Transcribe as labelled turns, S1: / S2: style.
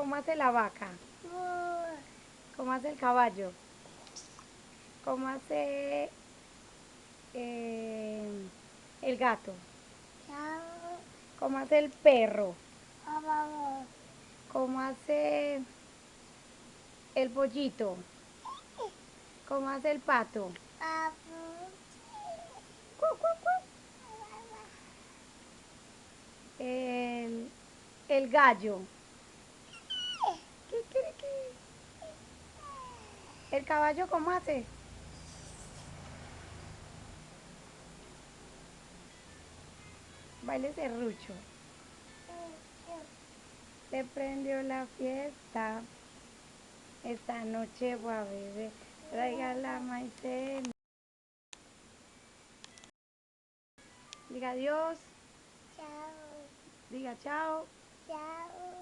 S1: ¿Cómo hace la vaca? ¿Cómo hace el caballo? ¿Cómo hace el gato? ¿Cómo hace el perro? ¿Cómo hace el pollito? ¿Cómo hace el pato? Cu, cu, cu. El, el gallo. Kikiriki. ¿El caballo cómo hace? Baile serrucho. Se prendió la fiesta. Esta noche voy a beber. Traiga la maicena. Diga adiós.
S2: Chao.
S1: Diga chao.
S2: Chao.